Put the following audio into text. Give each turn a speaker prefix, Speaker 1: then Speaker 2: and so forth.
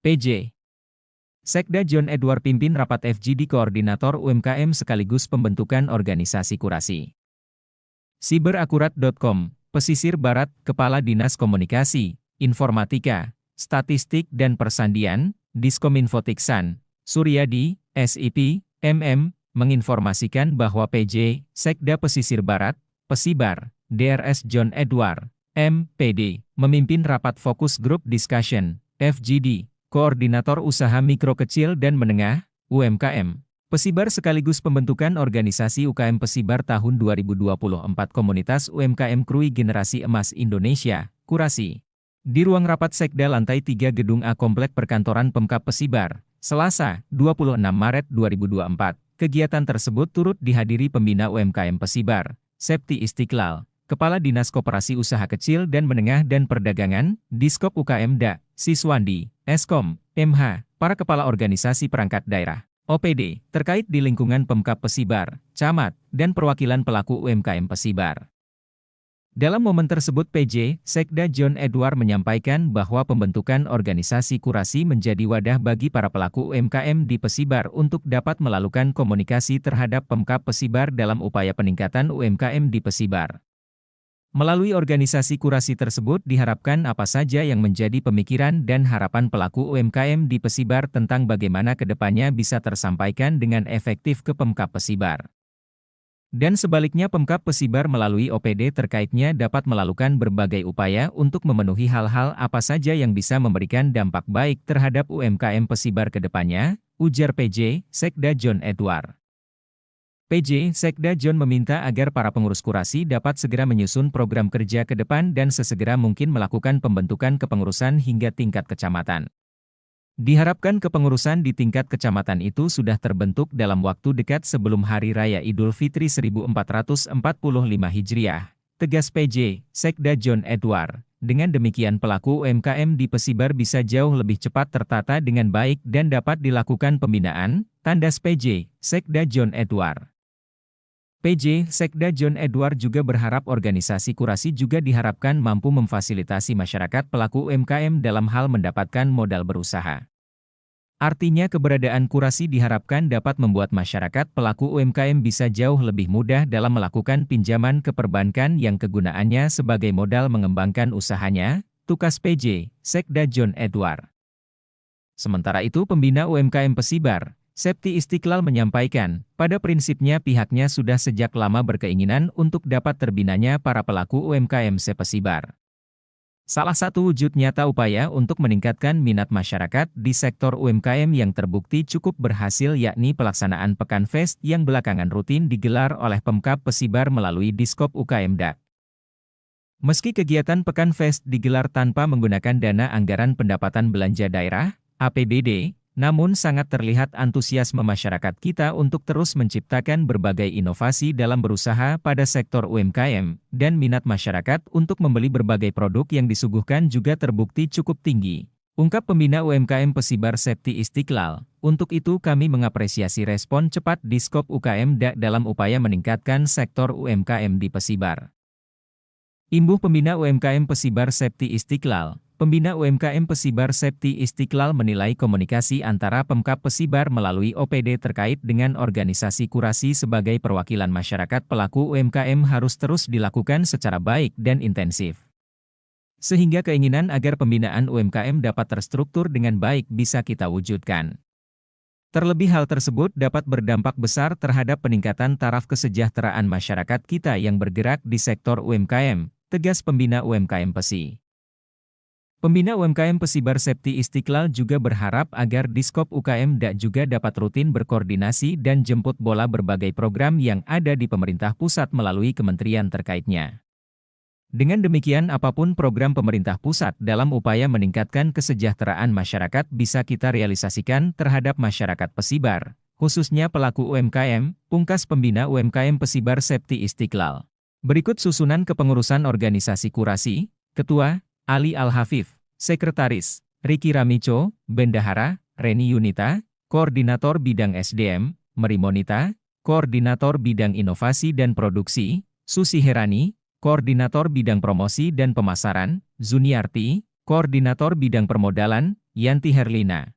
Speaker 1: PJ. Sekda John Edward pimpin rapat FGD Koordinator UMKM sekaligus pembentukan organisasi kurasi. Siberakurat.com, Pesisir Barat, Kepala Dinas Komunikasi, Informatika, Statistik dan Persandian, Diskominfotiksan, Suryadi, SIP, MM, menginformasikan bahwa PJ, Sekda Pesisir Barat, Pesibar, DRS John Edward, MPD, memimpin rapat Fokus Group Discussion, FGD, Koordinator Usaha Mikro Kecil dan Menengah, UMKM, Pesibar sekaligus pembentukan organisasi UKM Pesibar tahun 2024 Komunitas UMKM Krui Generasi Emas Indonesia, Kurasi. Di ruang rapat Sekda lantai 3 Gedung A Komplek Perkantoran Pemkab Pesibar, Selasa, 26 Maret 2024. Kegiatan tersebut turut dihadiri Pembina UMKM Pesibar, Septi Istiqlal, Kepala Dinas Koperasi Usaha Kecil dan Menengah dan Perdagangan, Diskop UKM DA, Siswandi, Eskom, MH, para kepala organisasi perangkat daerah, OPD, terkait di lingkungan Pemkab Pesibar, Camat, dan perwakilan pelaku UMKM Pesibar. Dalam momen tersebut PJ, Sekda John Edward menyampaikan bahwa pembentukan organisasi kurasi menjadi wadah bagi para pelaku UMKM di Pesibar untuk dapat melakukan komunikasi terhadap Pemkab Pesibar dalam upaya peningkatan UMKM di Pesibar. Melalui organisasi kurasi tersebut diharapkan apa saja yang menjadi pemikiran dan harapan pelaku UMKM di Pesibar tentang bagaimana kedepannya bisa tersampaikan dengan efektif ke Pemkab Pesibar. Dan sebaliknya Pemkab Pesibar melalui OPD terkaitnya dapat melakukan berbagai upaya untuk memenuhi hal-hal apa saja yang bisa memberikan dampak baik terhadap UMKM Pesibar kedepannya, ujar PJ, Sekda John Edward. PJ, Sekda John meminta agar para pengurus kurasi dapat segera menyusun program kerja ke depan dan sesegera mungkin melakukan pembentukan kepengurusan hingga tingkat kecamatan. Diharapkan kepengurusan di tingkat kecamatan itu sudah terbentuk dalam waktu dekat sebelum Hari Raya Idul Fitri 1445 Hijriah, tegas PJ, Sekda John Edward. Dengan demikian pelaku UMKM di Pesibar bisa jauh lebih cepat tertata dengan baik dan dapat dilakukan pembinaan, tandas PJ, Sekda John Edward. PJ, Sekda John Edward juga berharap organisasi kurasi juga diharapkan mampu memfasilitasi masyarakat pelaku UMKM dalam hal mendapatkan modal berusaha. Artinya keberadaan kurasi diharapkan dapat membuat masyarakat pelaku UMKM bisa jauh lebih mudah dalam melakukan pinjaman ke perbankan yang kegunaannya sebagai modal mengembangkan usahanya, tukas PJ, Sekda John Edward. Sementara itu Pembina UMKM Pesibar, Septi Istiqlal menyampaikan, pada prinsipnya pihaknya sudah sejak lama berkeinginan untuk dapat terbinanya para pelaku UMKM se-Pesibar. Salah satu wujud nyata upaya untuk meningkatkan minat masyarakat di sektor UMKM yang terbukti cukup berhasil yakni pelaksanaan Pekan Fest yang belakangan rutin digelar oleh Pemkab Pesibar melalui Diskop UKM DA. Meski kegiatan Pekan Fest digelar tanpa menggunakan dana anggaran pendapatan belanja daerah, APBD, namun sangat terlihat antusiasme masyarakat kita untuk terus menciptakan berbagai inovasi dalam berusaha pada sektor UMKM, dan minat masyarakat untuk membeli berbagai produk yang disuguhkan juga terbukti cukup tinggi. Ungkap Pembina UMKM Pesibar Septi Istiqlal, untuk itu kami mengapresiasi respon cepat Diskop UKM DA dalam upaya meningkatkan sektor UMKM di Pesibar. Imbuh Pembina UMKM Pesibar Septi Istiqlal. Pembina UMKM Pesibar Septi Istiqlal menilai komunikasi antara Pemkab Pesibar melalui OPD terkait dengan organisasi kurasi sebagai perwakilan masyarakat pelaku UMKM harus terus dilakukan secara baik dan intensif. Sehingga keinginan agar pembinaan UMKM dapat terstruktur dengan baik bisa kita wujudkan. Terlebih hal tersebut dapat berdampak besar terhadap peningkatan taraf kesejahteraan masyarakat kita yang bergerak di sektor UMKM, tegas Pembina UMKM Pesi. Pembina UMKM Pesibar Septi Istiqlal juga berharap agar Diskop UKM DA juga dapat rutin berkoordinasi dan jemput bola berbagai program yang ada di pemerintah pusat melalui kementerian terkaitnya. Dengan demikian apapun program pemerintah pusat dalam upaya meningkatkan kesejahteraan masyarakat bisa kita realisasikan terhadap masyarakat Pesibar, khususnya pelaku UMKM, pungkas Pembina UMKM Pesibar Septi Istiqlal. Berikut susunan kepengurusan organisasi kurasi, Ketua, Ali Al-Hafif, Sekretaris, Riki Ramico, Bendahara, Reni Yunita, Koordinator Bidang SDM, Merimonita, Koordinator Bidang Inovasi dan Produksi, Susi Herani, Koordinator Bidang Promosi dan Pemasaran, Zuniarti, Koordinator Bidang Permodalan, Yanti Herlina.